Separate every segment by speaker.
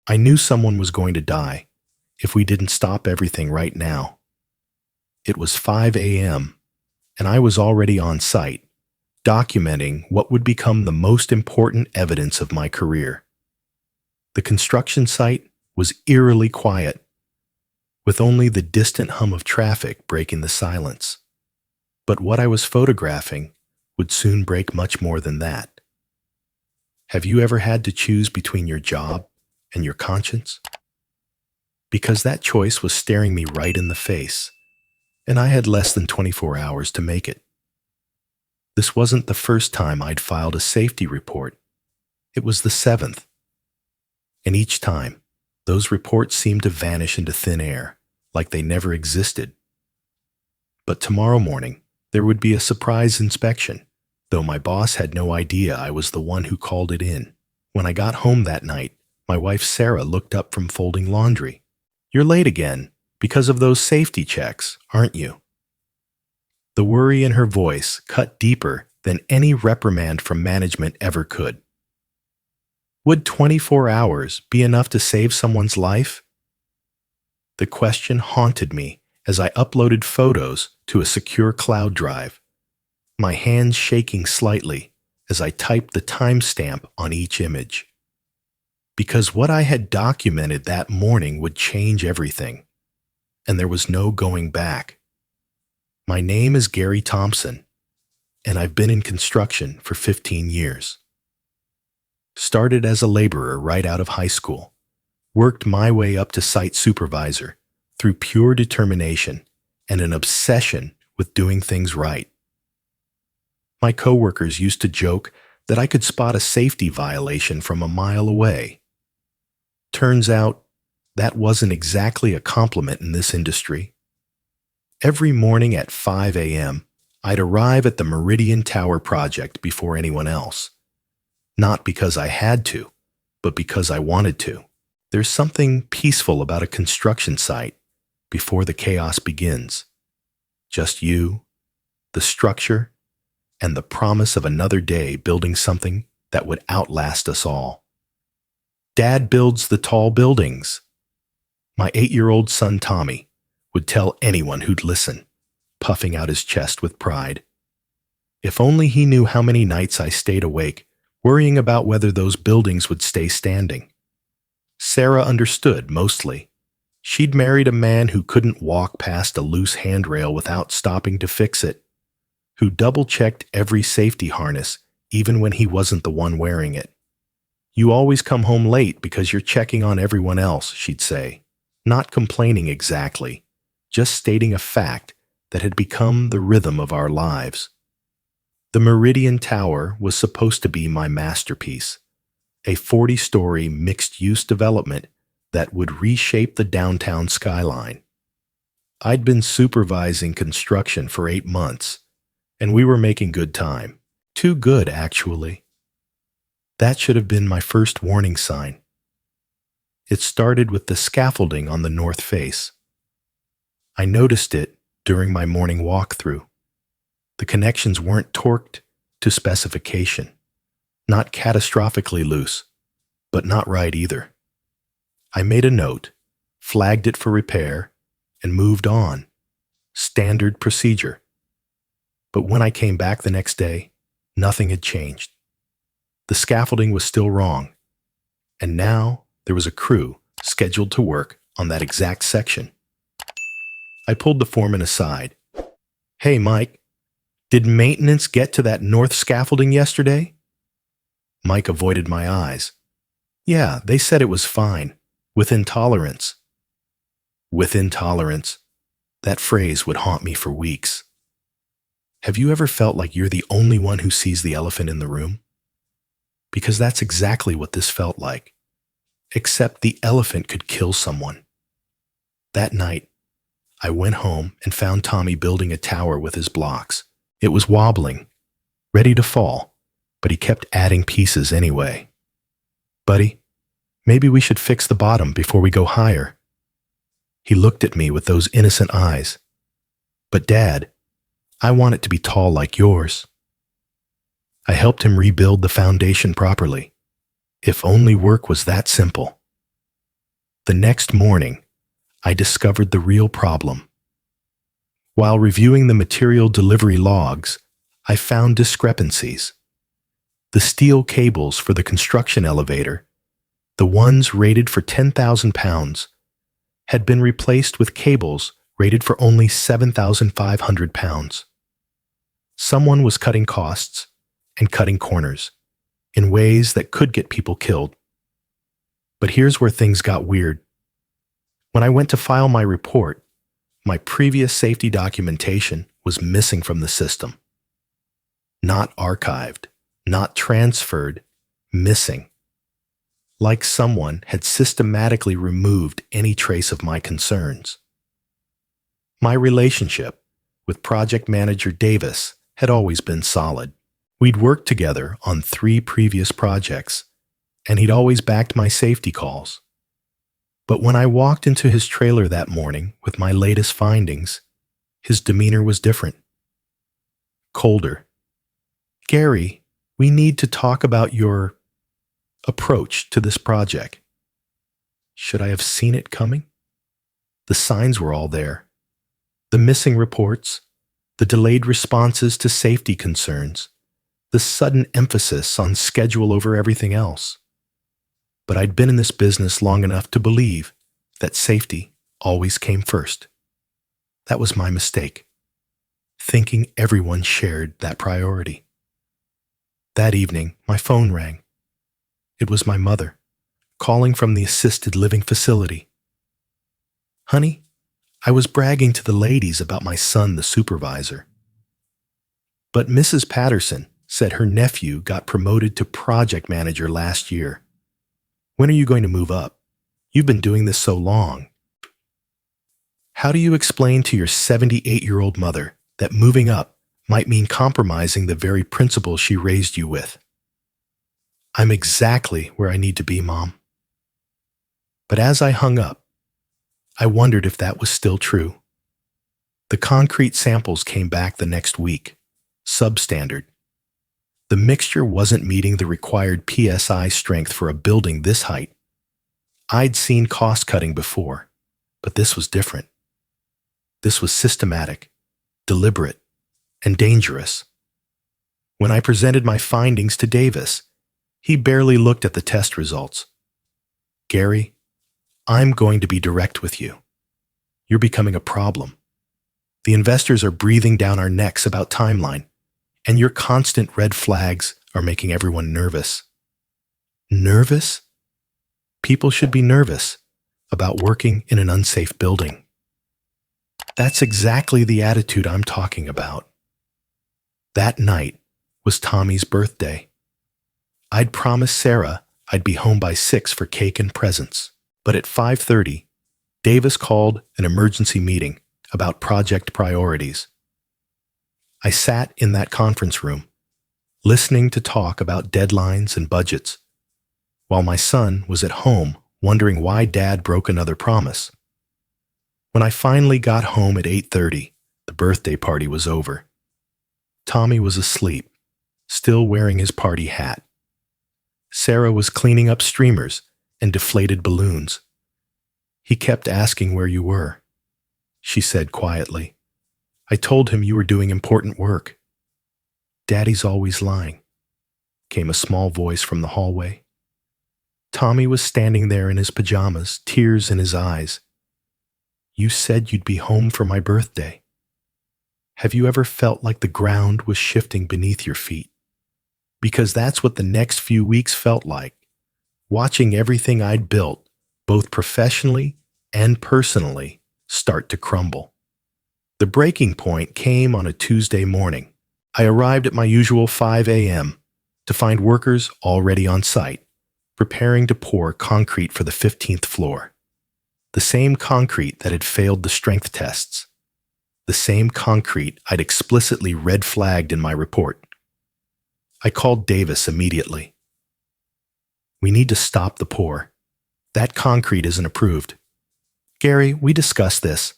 Speaker 1: I knew someone was going to die if we didn't stop everything right now. It was 5 a.m., and I was already on site, documenting what would become the most important evidence of my career. The construction site was eerily quiet, with only the distant hum of traffic breaking the silence. But what I was photographing would soon break much more than that. Have you ever had to choose between your job and your conscience? Because that choice was staring me right in the face, and I had less than 24 hours to make it. This wasn't the first time I'd filed a safety report. It was the 7th. And each time, those reports seemed to vanish into thin air, like they never existed. But tomorrow morning, there would be a surprise inspection, though my boss had no idea I was the one who called it in. When I got home that night, my wife Sarah looked up from folding laundry. "You're late again, because of those safety checks, aren't you?" The worry in her voice cut deeper than any reprimand from management ever could. Would 24 hours be enough to save someone's life? The question haunted me as I uploaded photos to a secure cloud drive, my hands shaking slightly as I typed the timestamp on each image. Because what I had documented that morning would change everything, and there was no going back. My name is Gary Thompson, and I've been in construction for 15 years. Started as a laborer right out of high school, worked my way up to site supervisor through pure determination and an obsession with doing things right. My coworkers used to joke that I could spot a safety violation from a mile away. Turns out, that wasn't exactly a compliment in this industry. Every morning at 5 a.m., I'd arrive at the Meridian Tower project before anyone else. Not because I had to, but because I wanted to. There's something peaceful about a construction site before the chaos begins. Just you, the structure, and the promise of another day building something that would outlast us all. Dad builds the tall buildings. My 8-year-old son Tommy would tell anyone who'd listen, puffing out his chest with pride. If only he knew how many nights I stayed awake, worrying about whether those buildings would stay standing. Sarah understood mostly. She'd married a man who couldn't walk past a loose handrail without stopping to fix it, who double-checked every safety harness even when he wasn't the one wearing it. "You always come home late because you're checking on everyone else," she'd say, not complaining exactly, just stating a fact that had become the rhythm of our lives. The Meridian Tower was supposed to be my masterpiece, a 40-story mixed-use development that would reshape the downtown skyline. I'd been supervising construction for 8 months, and we were making good time. Too good, actually. That should have been my first warning sign. It started with the scaffolding on the north face. I noticed it during my morning walkthrough. The connections weren't torqued to specification. Not catastrophically loose, but not right either. I made a note, flagged it for repair, and moved on. Standard procedure. But when I came back the next day, nothing had changed. The scaffolding was still wrong, and now there was a crew scheduled to work on that exact section. I pulled the foreman aside. "Hey, Mike, did maintenance get to that north scaffolding yesterday?" Mike avoided my eyes. "Yeah, they said it was fine, within tolerance." Within tolerance. That phrase would haunt me for weeks. Have you ever felt like you're the only one who sees the elephant in the room? Because that's exactly what this felt like. Except the elephant could kill someone. That night, I went home and found Tommy building a tower with his blocks. It was wobbling, ready to fall, but he kept adding pieces anyway. "Buddy, maybe we should fix the bottom before we go higher." He looked at me with those innocent eyes. "But Dad, I want it to be tall like yours." I helped him rebuild the foundation properly. If only work was that simple. The next morning, I discovered the real problem. While reviewing the material delivery logs, I found discrepancies. The steel cables for the construction elevator, the ones rated for 10,000 pounds, had been replaced with cables rated for only 7,500 pounds. Someone was cutting costs and cutting corners in ways that could get people killed. But here's where things got weird. When I went to file my report, my previous safety documentation was missing from the system. Not archived, not transferred, missing. Like someone had systematically removed any trace of my concerns. My relationship with project manager Davis had always been solid. We'd worked together on 3 previous projects, and he'd always backed my safety calls. But when I walked into his trailer that morning with my latest findings, his demeanor was different. Colder. "Gary, we need to talk about your approach to this project." Should I have seen it coming? The signs were all there. The missing reports, the delayed responses to safety concerns, the sudden emphasis on schedule over everything else. But I'd been in this business long enough to believe that safety always came first. That was my mistake, thinking everyone shared that priority. That evening, my phone rang. It was my mother, calling from the assisted living facility. "Honey, I was bragging to the ladies about my son, the supervisor. But Mrs. Patterson said her nephew got promoted to project manager last year. When are you going to move up? You've been doing this so long." How do you explain to your 78-year-old mother that moving up might mean compromising the very principles she raised you with? "I'm exactly where I need to be, Mom." But as I hung up, I wondered if that was still true. The concrete samples came back the next week, substandard. The mixture wasn't meeting the required PSI strength for a building this height. I'd seen cost-cutting before, but this was different. This was systematic, deliberate, and dangerous. When I presented my findings to Davis, he barely looked at the test results. "Gary, I'm going to be direct with you. You're becoming a problem. The investors are breathing down our necks about timeline, and your constant red flags are making everyone nervous." Nervous? People should be nervous about working in an unsafe building. That's exactly the attitude I'm talking about. That night was Tommy's birthday. I'd promised Sarah I'd be home by 6 for cake and presents, but at 5:30, Davis called an emergency meeting about project priorities. I sat in that conference room, listening to talk about deadlines and budgets, while my son was at home wondering why Dad broke another promise. When I finally got home at 8:30, the birthday party was over. Tommy was asleep, still wearing his party hat. Sarah was cleaning up streamers and deflated balloons. He kept asking where you were. She said quietly, "I told him you were doing important work." "Daddy's always lying," came a small voice from the hallway. Tommy was standing there in his pajamas, tears in his eyes. "You said you'd be home for my birthday." Have you ever felt like the ground was shifting beneath your feet? Because that's what the next few weeks felt like, watching everything I'd built, both professionally and personally, start to crumble. The breaking point came on a Tuesday morning. I arrived at my usual 5 a.m. to find workers already on site, preparing to pour concrete for the 15th floor. The same concrete that had failed the strength tests. The same concrete I'd explicitly red flagged in my report. I called Davis immediately. "We need to stop the pour. That concrete isn't approved." "Gary, we discussed this.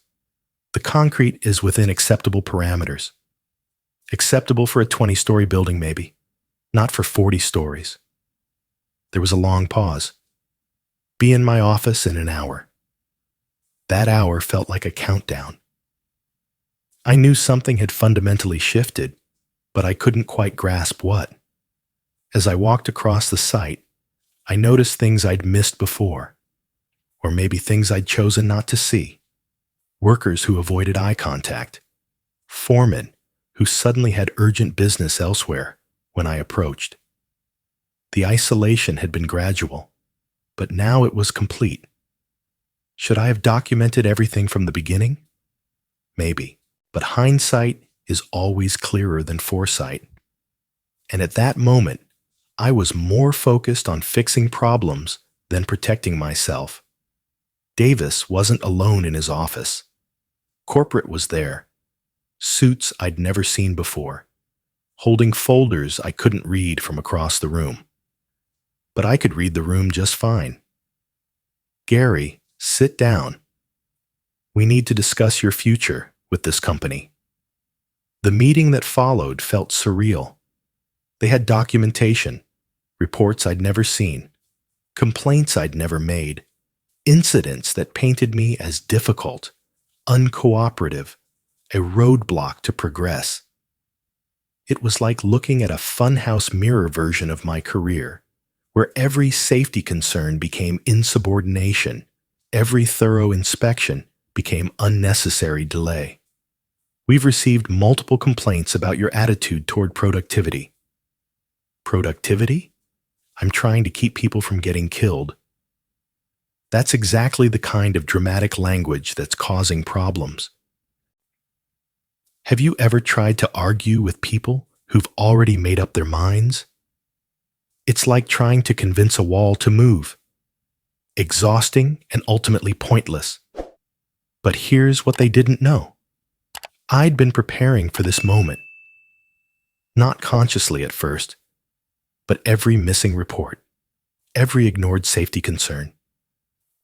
Speaker 1: The concrete is within acceptable parameters. Acceptable for a 20-story building maybe, not for 40 stories." There was a long pause. Be in my office in an hour. That hour felt like a countdown. I knew something had fundamentally shifted, but I couldn't quite grasp what. As I walked across the site, I noticed things I'd missed before, or maybe things I'd chosen not to see. Workers who avoided eye contact. Foremen who suddenly had urgent business elsewhere when I approached. The isolation had been gradual, but now it was complete. Should I have documented everything from the beginning? Maybe, but hindsight is always clearer than foresight. And at that moment, I was more focused on fixing problems than protecting myself. Davis wasn't alone in his office. Corporate was there. Suits I'd never seen before, holding folders I couldn't read from across the room. But I could read the room just fine. Gary, sit down. We need to discuss your future with this company. The meeting that followed felt surreal. They had documentation, reports I'd never seen, complaints I'd never made, incidents that painted me as difficult, uncooperative, a roadblock to progress. It was like looking at a funhouse mirror version of my career, where every safety concern became insubordination, every thorough inspection became unnecessary delay. We've received multiple complaints about your attitude toward productivity. Productivity? I'm trying to keep people from getting killed. That's exactly the kind of dramatic language that's causing problems. Have you ever tried to argue with people who've already made up their minds? It's like trying to convince a wall to move. Exhausting and ultimately pointless. But here's what they didn't know. I'd been preparing for this moment. Not consciously at first, but every missing report, every ignored safety concern,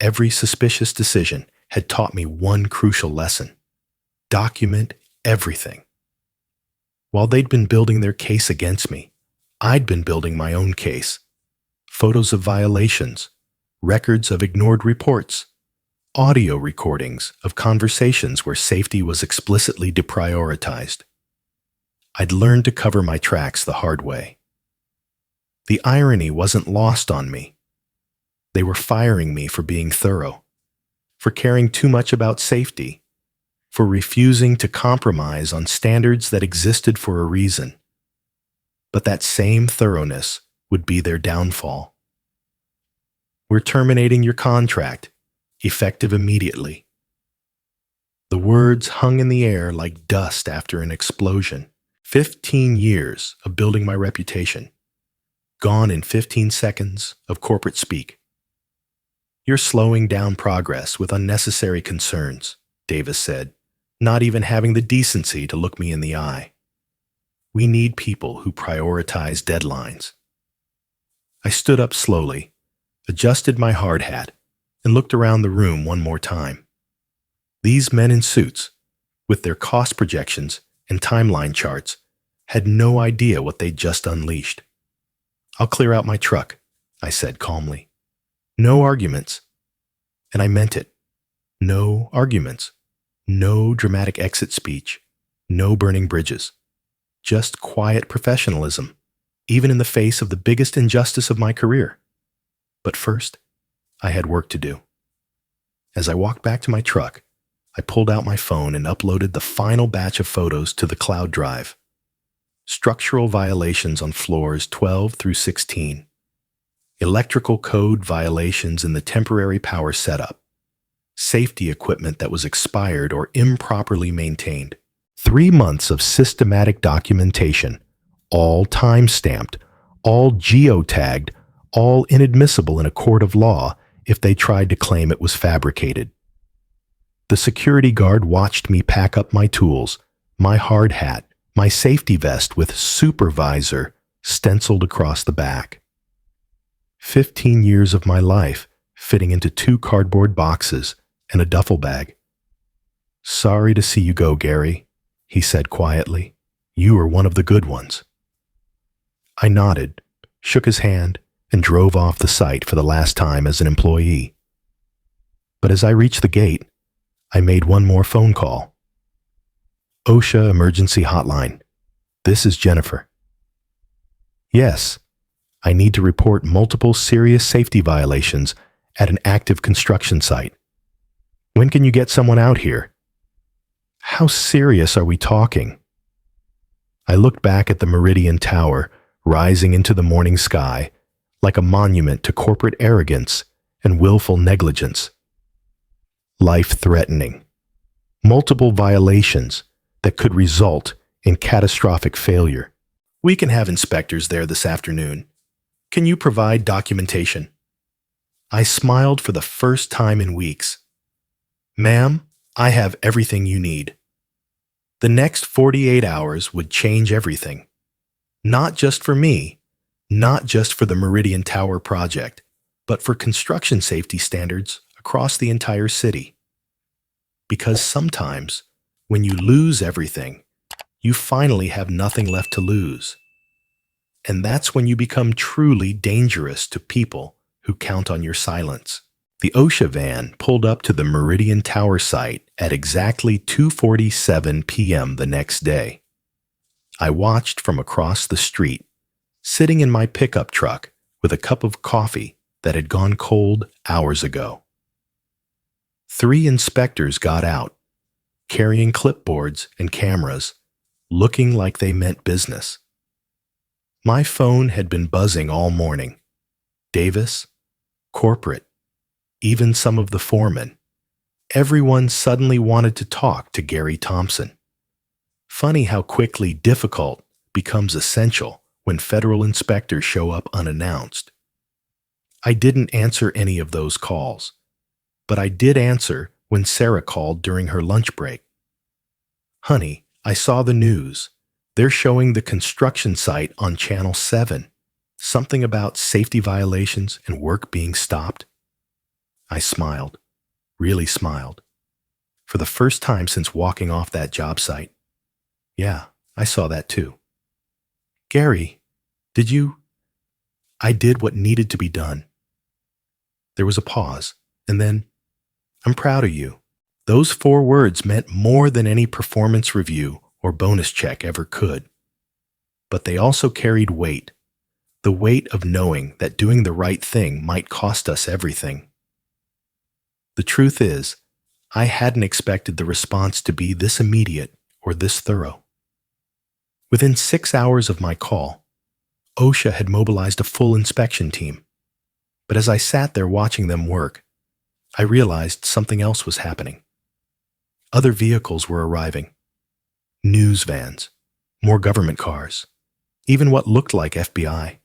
Speaker 1: every suspicious decision had taught me one crucial lesson. Document everything. While they'd been building their case against me, I'd been building my own case. Photos of violations, records of ignored reports, audio recordings of conversations where safety was explicitly deprioritized. I'd learned to cover my tracks the hard way. The irony wasn't lost on me. They were firing me for being thorough, for caring too much about safety, for refusing to compromise on standards that existed for a reason. But that same thoroughness would be their downfall. We're terminating your contract, effective immediately. The words hung in the air like dust after an explosion. 15 years of building my reputation, gone in 15 seconds of corporate speak. You're slowing down progress with unnecessary concerns, Davis said, not even having the decency to look me in the eye. We need people who prioritize deadlines. I stood up slowly, adjusted my hard hat, and looked around the room one more time. These men in suits, with their cost projections and timeline charts, had no idea what they'd just unleashed. I'll clear out my truck, I said calmly. No arguments. And I meant it. No arguments. No dramatic exit speech. No burning bridges. Just quiet professionalism, even in the face of the biggest injustice of my career. But first, I had work to do. As I walked back to my truck, I pulled out my phone and uploaded the final batch of photos to the cloud drive. Structural violations on floors 12 through 16. Electrical code violations in the temporary power setup. Safety equipment that was expired or improperly maintained. 3 months of systematic documentation, all time-stamped, all geotagged, all inadmissible in a court of law if they tried to claim it was fabricated. The security guard watched me pack up my tools, my hard hat, my safety vest with supervisor stenciled across the back. 15 years of my life fitting into 2 cardboard boxes and a duffel bag. Sorry to see you go, Gary, he said quietly. You were one of the good ones. I nodded, shook his hand, and drove off the site for the last time as an employee. But as I reached the gate, I made one more phone call. OSHA Emergency Hotline. This is Jennifer. Yes, I need to report multiple serious safety violations at an active construction site. When can you get someone out here? How serious are we talking? I looked back at the Meridian Tower rising into the morning sky like a monument to corporate arrogance and willful negligence. Life-threatening. Multiple violations that could result in catastrophic failure. We can have inspectors there this afternoon. Can you provide documentation? I smiled for the first time in weeks. Ma'am, I have everything you need. The next 48 hours would change everything. Not just for me, not just for the Meridian Tower project, but for construction safety standards across the entire city. Because sometimes, when you lose everything, you finally have nothing left to lose. And that's when you become truly dangerous to people who count on your silence. The OSHA van pulled up to the Meridian Tower site at exactly 2:47 p.m. the next day. I watched from across the street, sitting in my pickup truck with a cup of coffee that had gone cold hours ago. 3 inspectors got out, carrying clipboards and cameras, looking like they meant business. My phone had been buzzing all morning. Davis, corporate, even some of the foremen. Everyone suddenly wanted to talk to Gary Thompson. Funny how quickly difficult becomes essential when federal inspectors show up unannounced. I didn't answer any of those calls, but I did answer when Sarah called during her lunch break. Honey, I saw the news. They're showing the construction site on Channel 7. Something about safety violations and work being stopped. I smiled, really smiled, for the first time since walking off that job site. Yeah, I saw that too. Gary, did you? I did what needed to be done. There was a pause, and then, I'm proud of you. Those 4 words meant more than any performance review or bonus check ever could. But they also carried weight, the weight of knowing that doing the right thing might cost us everything. The truth is, I hadn't expected the response to be this immediate or this thorough. Within 6 hours of my call, OSHA had mobilized a full inspection team. But as I sat there watching them work, I realized something else was happening. Other vehicles were arriving. News vans, more government cars, even what looked like FBI.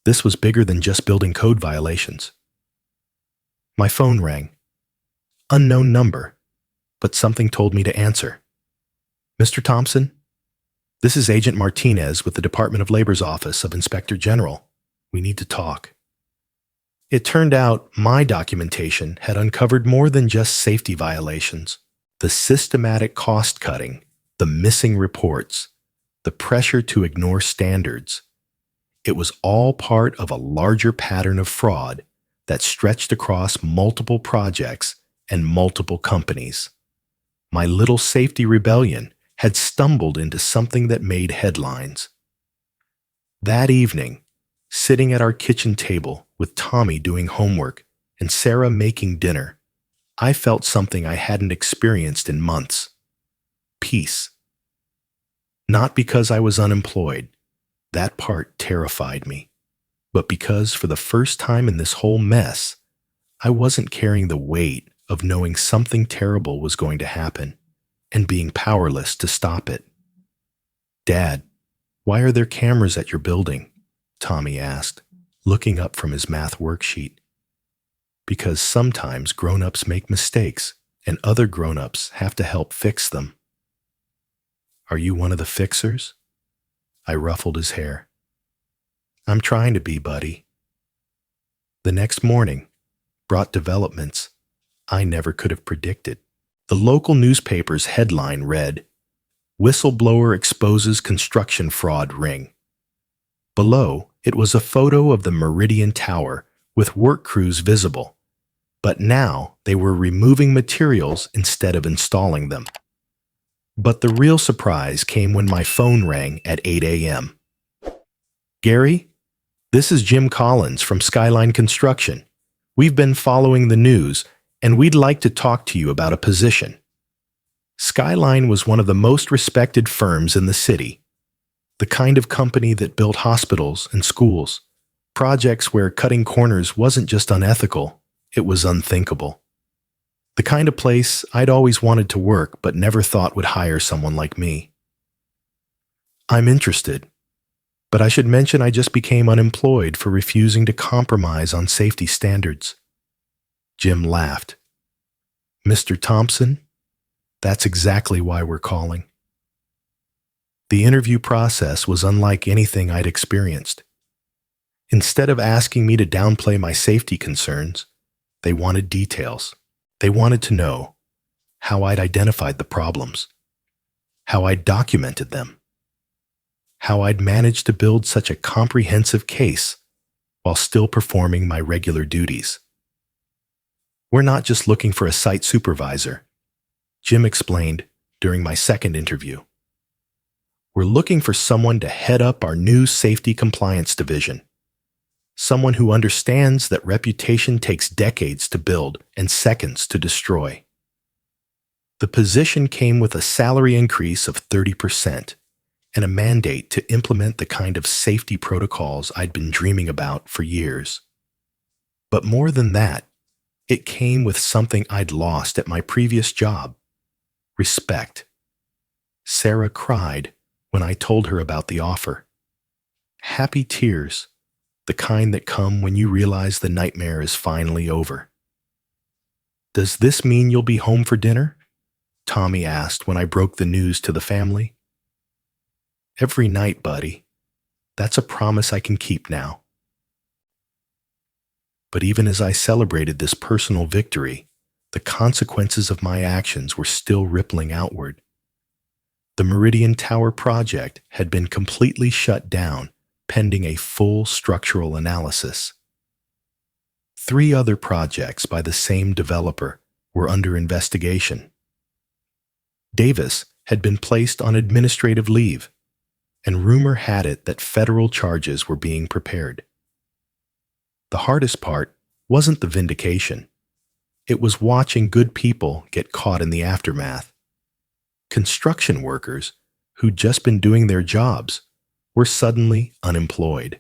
Speaker 1: This was bigger than just building code violations. My phone rang. Unknown number, but something told me to answer. Mr. Thompson, this is Agent Martinez with the Department of Labor's Office of Inspector General. We need to talk. It turned out my documentation had uncovered more than just safety violations. The systematic cost-cutting, the missing reports, the pressure to ignore standards. It was all part of a larger pattern of fraud that stretched across multiple projects and multiple companies. My little safety rebellion had stumbled into something that made headlines. That evening, sitting at our kitchen table with Tommy doing homework and Sarah making dinner, I felt something I hadn't experienced in months. Peace. Not because I was unemployed. That part terrified me. But because for the first time in this whole mess, I wasn't carrying the weight of knowing something terrible was going to happen and being powerless to stop it. Dad, why are there cameras at your building? Tommy asked, looking up from his math worksheet. Because sometimes grown-ups make mistakes and other grown-ups have to help fix them. Are you one of the fixers? I ruffled his hair. I'm trying to be, buddy. The next morning brought developments I never could have predicted. The local newspaper's headline read, "Whistleblower exposes construction fraud ring." Below, It was a photo of the Meridian Tower with work crews visible, but now they were removing materials instead of installing them. But the real surprise came when my phone rang at 8 a.m. Gary, this is Jim Collins from Skyline Construction. We've been following the news, and we'd like to talk to you about a position. Skyline was one of the most respected firms in the city, the kind of company that built hospitals and schools, projects where cutting corners wasn't just unethical, it was unthinkable. The kind of place I'd always wanted to work but never thought would hire someone like me. I'm interested, but I should mention I just became unemployed for refusing to compromise on safety standards. Jim laughed. Mr. Thompson, that's exactly why we're calling. The interview process was unlike anything I'd experienced. Instead of asking me to downplay my safety concerns, they wanted details. They wanted to know how I'd identified the problems, how I'd documented them, how I'd managed to build such a comprehensive case while still performing my regular duties. We're not just looking for a site supervisor, Jim explained during my second interview. We're looking for someone to head up our new safety compliance division. Someone who understands that reputation takes decades to build and seconds to destroy. The position came with a salary increase of 30% and a mandate to implement the kind of safety protocols I'd been dreaming about for years. But more than that, it came with something I'd lost at my previous job: respect. Sarah cried when I told her about the offer. Happy tears, the kind that come when you realize the nightmare is finally over. Does this mean you'll be home for dinner? Tommy asked when I broke the news to the family. Every night, buddy. That's a promise I can keep now. But even as I celebrated this personal victory, the consequences of my actions were still rippling outward. The Meridian Tower project had been completely shut down, pending a full structural analysis. 3 other projects by the same developer were under investigation. Davis had been placed on administrative leave, and rumor had it that federal charges were being prepared. The hardest part wasn't the vindication. It was watching good people get caught in the aftermath. Construction workers, who'd just been doing their jobs, were suddenly unemployed.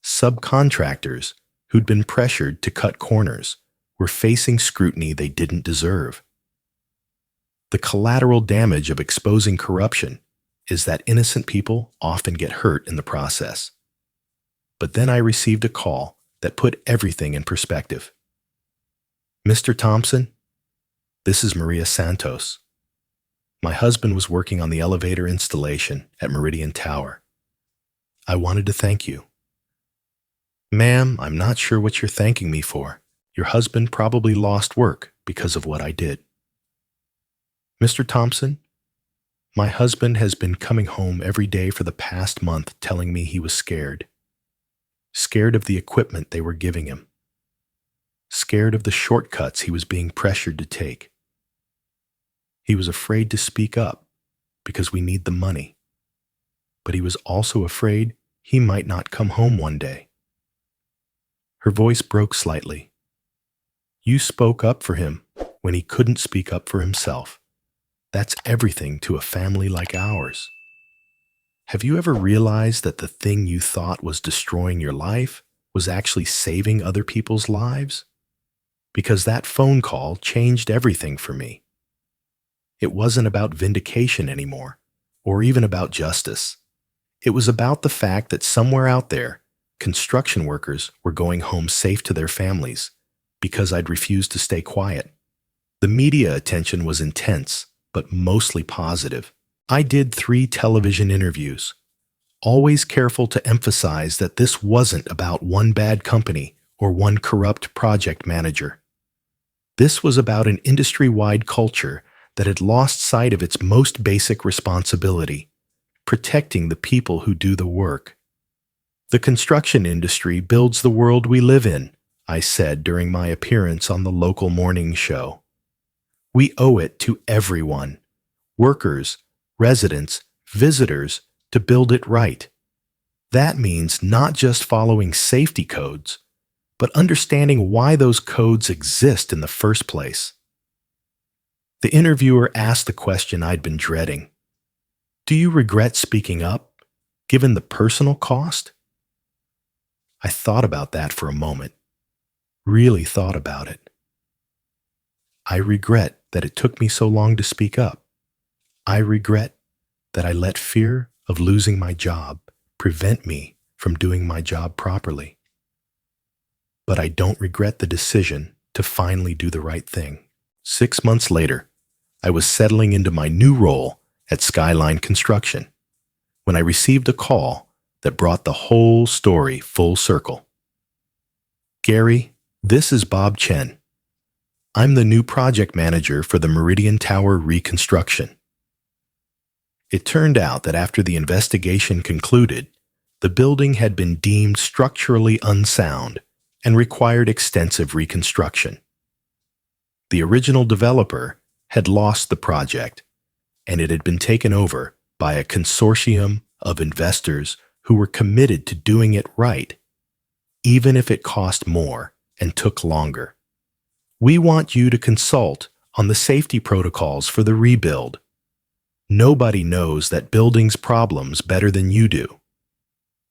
Speaker 1: Subcontractors, who'd been pressured to cut corners, were facing scrutiny they didn't deserve. The collateral damage of exposing corruption is that innocent people often get hurt in the process. But then I received a call that put everything in perspective. Mr. Thompson, this is Maria Santos. My husband was working on the elevator installation at Meridian Tower. I wanted to thank you. Ma'am, I'm not sure what you're thanking me for. Your husband probably lost work because of what I did. Mr. Thompson, my husband has been coming home every day for the past month telling me he was scared. Scared of the equipment they were giving him. Scared of the shortcuts he was being pressured to take. He was afraid to speak up because we need the money. But he was also afraid he might not come home one day. Her voice broke slightly. You spoke up for him when he couldn't speak up for himself. That's everything to a family like ours. Have you ever realized that the thing you thought was destroying your life was actually saving other people's lives? Because that phone call changed everything for me. It wasn't about vindication anymore, or even about justice. It was about the fact that somewhere out there, construction workers were going home safe to their families because I'd refused to stay quiet. The media attention was intense, but mostly positive. I did 3 television interviews, always careful to emphasize that this wasn't about one bad company or one corrupt project manager. This was about an industry-wide culture that had lost sight of its most basic responsibility, protecting the people who do the work. The construction industry builds the world we live in, I said during my appearance on the local morning show. We owe it to everyone, workers, residents, visitors, to build it right. That means not just following safety codes, but understanding why those codes exist in the first place. The interviewer asked the question I'd been dreading. Do you regret speaking up, given the personal cost? I thought about that for a moment, really thought about it. I regret that it took me so long to speak up. I regret that I let fear of losing my job prevent me from doing my job properly. But I don't regret the decision to finally do the right thing. 6 months later, I was settling into my new role at Skyline Construction when I received a call that brought the whole story full circle. Gary, this is Bob Chen. I'm the new project manager for the Meridian Tower reconstruction. It turned out that after the investigation concluded, the building had been deemed structurally unsound and required extensive reconstruction. The original developer had lost the project, and it had been taken over by a consortium of investors who were committed to doing it right, even if it cost more and took longer. We want you to consult on the safety protocols for the rebuild. Nobody knows that building's problems better than you do.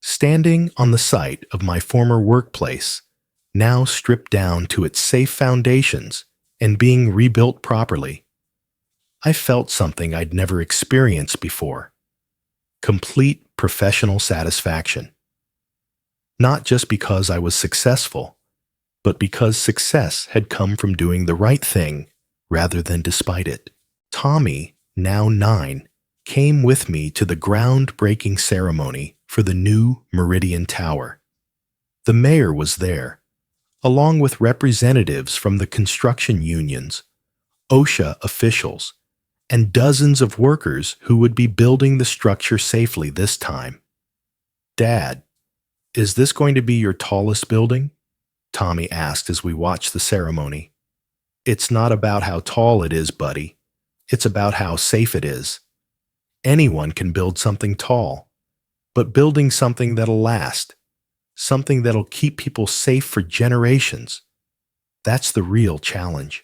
Speaker 1: Standing on the site of my former workplace, now stripped down to its safe foundations and being rebuilt properly, I felt something I'd never experienced before. Complete professional satisfaction. Not just because I was successful, but because success had come from doing the right thing rather than despite it. Tommy, now 9, came with me to the groundbreaking ceremony for the new Meridian Tower. The mayor was there, along with representatives from the construction unions, OSHA officials, and dozens of workers who would be building the structure safely this time. Dad, is this going to be your tallest building? Tommy asked as we watched the ceremony. It's not about how tall it is, buddy. It's about how safe it is. Anyone can build something tall, but building something that'll last, something that'll keep people safe for generations, that's the real challenge.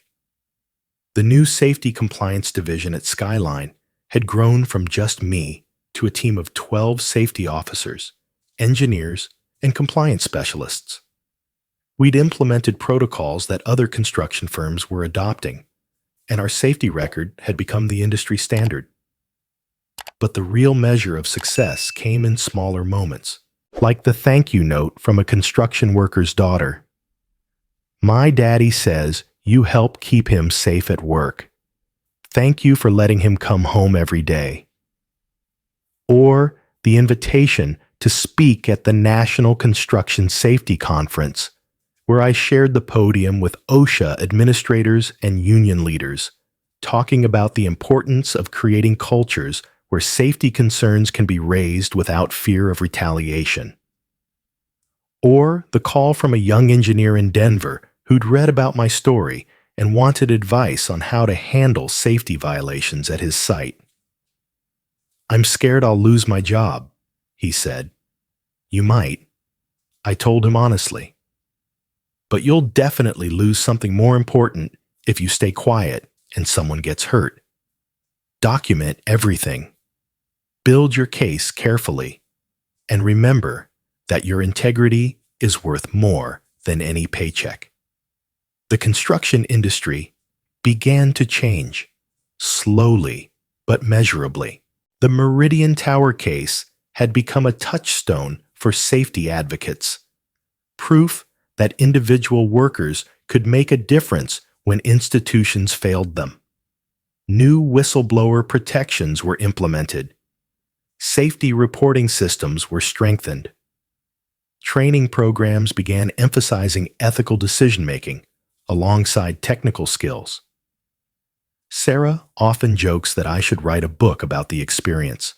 Speaker 1: The new safety compliance division at Skyline had grown from just me to a team of 12 safety officers, engineers, and compliance specialists. We'd implemented protocols that other construction firms were adopting, and our safety record had become the industry standard. But the real measure of success came in smaller moments, like the thank you note from a construction worker's daughter. My daddy says you help keep him safe at work. Thank you for letting him come home every day. Or the invitation to speak at the National Construction Safety Conference, where I shared the podium with OSHA administrators and union leaders, talking about the importance of creating cultures where safety concerns can be raised without fear of retaliation. Or the call from a young engineer in Denver who'd read about my story and wanted advice on how to handle safety violations at his site. I'm scared I'll lose my job, he said. You might, I told him honestly. But you'll definitely lose something more important if you stay quiet and someone gets hurt. Document everything. Build your case carefully. And remember that your integrity is worth more than any paycheck. The construction industry began to change, slowly but measurably. The Meridian Tower case had become a touchstone for safety advocates, proof that individual workers could make a difference when institutions failed them. New whistleblower protections were implemented. Safety reporting systems were strengthened. Training programs began emphasizing ethical decision-making alongside technical skills. Sarah often jokes that I should write a book about the experience.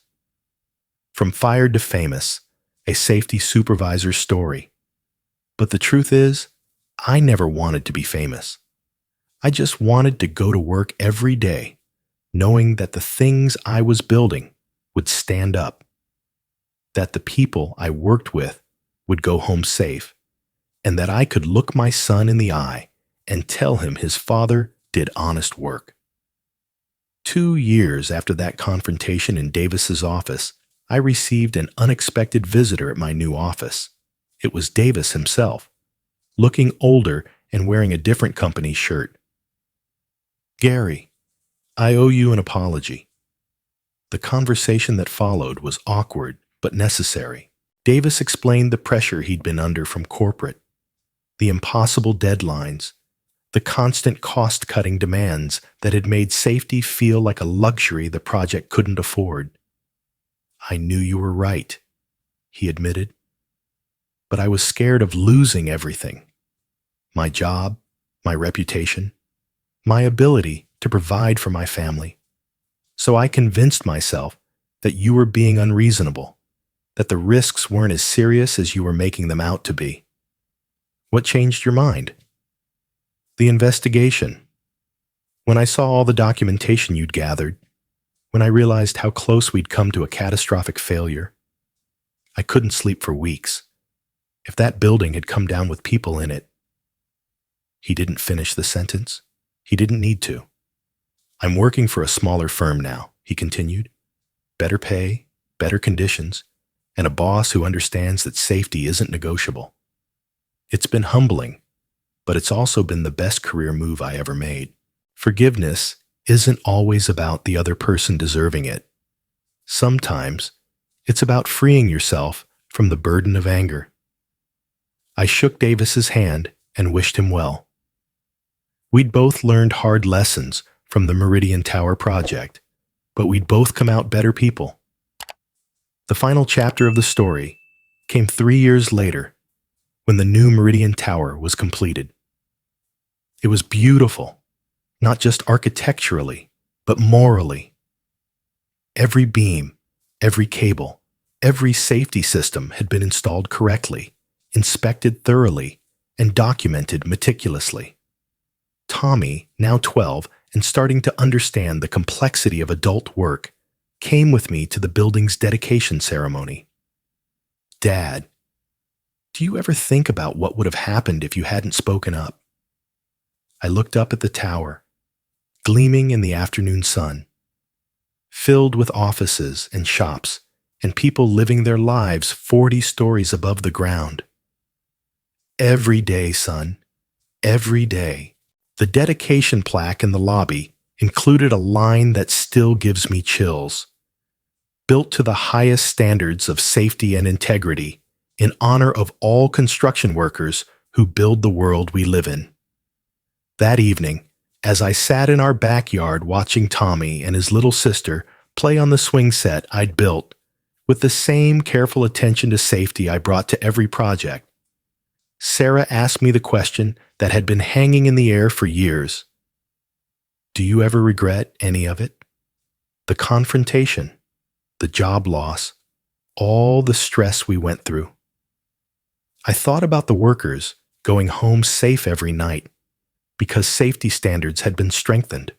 Speaker 1: From Fired to Famous, a safety supervisor's story. But the truth is, I never wanted to be famous. I just wanted to go to work every day, knowing that the things I was building would stand up, that the people I worked with would go home safe, and that I could look my son in the eye and tell him his father did honest work. 2 years after that confrontation in Davis's office, I received an unexpected visitor at my new office. It was Davis himself, looking older and wearing a different company's shirt. "Gary, I owe you an apology." The conversation that followed was awkward but necessary. Davis explained the pressure he'd been under from corporate, the impossible deadlines, the constant cost-cutting demands that had made safety feel like a luxury the project couldn't afford. "I knew you were right," he admitted, "but I was scared of losing everything. My job, my reputation, my ability to provide for my family. So I convinced myself that you were being unreasonable, that the risks weren't as serious as you were making them out to be." "What changed your mind?" "The investigation. When I saw all the documentation you'd gathered, when I realized how close we'd come to a catastrophic failure, I couldn't sleep for weeks. If that building had come down with people in it—" He didn't finish the sentence. He didn't need to. "I'm working for a smaller firm now," he continued. "Better pay, better conditions, and a boss who understands that safety isn't negotiable. It's been humbling, but it's also been the best career move I ever made. Forgiveness isn't always about the other person deserving it. Sometimes it's about freeing yourself from the burden of anger." I shook Davis's hand and wished him well. We'd both learned hard lessons from the Meridian Tower project, but we'd both come out better people. The final chapter of the story came 3 years later, when the new Meridian Tower was completed. It was beautiful, not just architecturally, but morally. Every beam, every cable, every safety system had been installed correctly, inspected thoroughly, and documented meticulously. Tommy, now 12 and starting to understand the complexity of adult work, came with me to the building's dedication ceremony. "Dad, do you ever think about what would have happened if you hadn't spoken up?" I looked up at the tower, gleaming in the afternoon sun, filled with offices and shops and people living their lives 40 stories above the ground. "Every day, son, every day." The dedication plaque in the lobby included a line that still gives me chills. "Built to the highest standards of safety and integrity, in honor of all construction workers who build the world we live in." That evening, as I sat in our backyard watching Tommy and his little sister play on the swing set I'd built, with the same careful attention to safety I brought to every project, Sarah asked me the question that had been hanging in the air for years. "Do you ever regret any of it? The confrontation, the job loss, all the stress we went through." I thought about the workers going home safe every night because safety standards had been strengthened.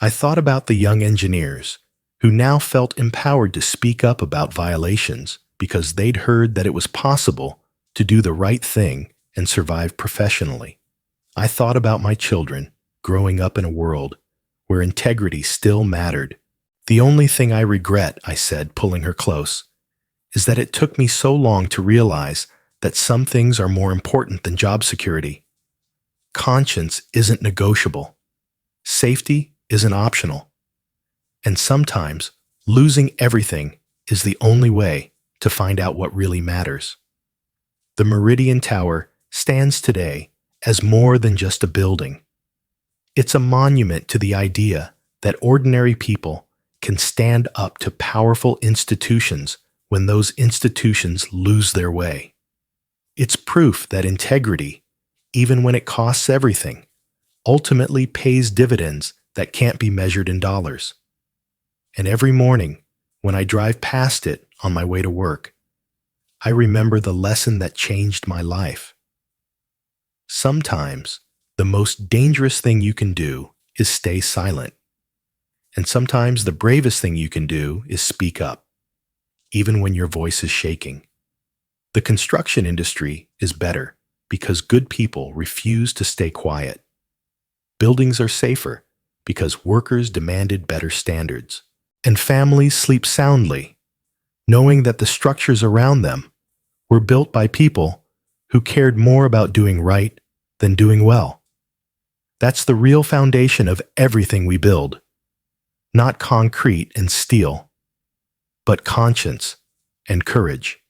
Speaker 1: I thought about the young engineers who now felt empowered to speak up about violations because they'd heard that it was possible to do the right thing and survive professionally. I thought about my children growing up in a world where integrity still mattered. "The only thing I regret," I said, pulling her close, "is that it took me so long to realize that some things are more important than job security. Conscience isn't negotiable. Safety isn't optional. And sometimes losing everything is the only way to find out what really matters." The Meridian Tower stands today as more than just a building. It's a monument to the idea that ordinary people can stand up to powerful institutions when those institutions lose their way. It's proof that integrity, even when it costs everything, ultimately pays dividends that can't be measured in dollars. And every morning, when I drive past it on my way to work, I remember the lesson that changed my life. Sometimes, the most dangerous thing you can do is stay silent. And sometimes the bravest thing you can do is speak up, even when your voice is shaking. The construction industry is better because good people refuse to stay quiet. Buildings are safer because workers demanded better standards. And families sleep soundly, knowing that the structures around them were built by people who cared more about doing right than doing well. That's the real foundation of everything we build. Not concrete and steel, but conscience and courage.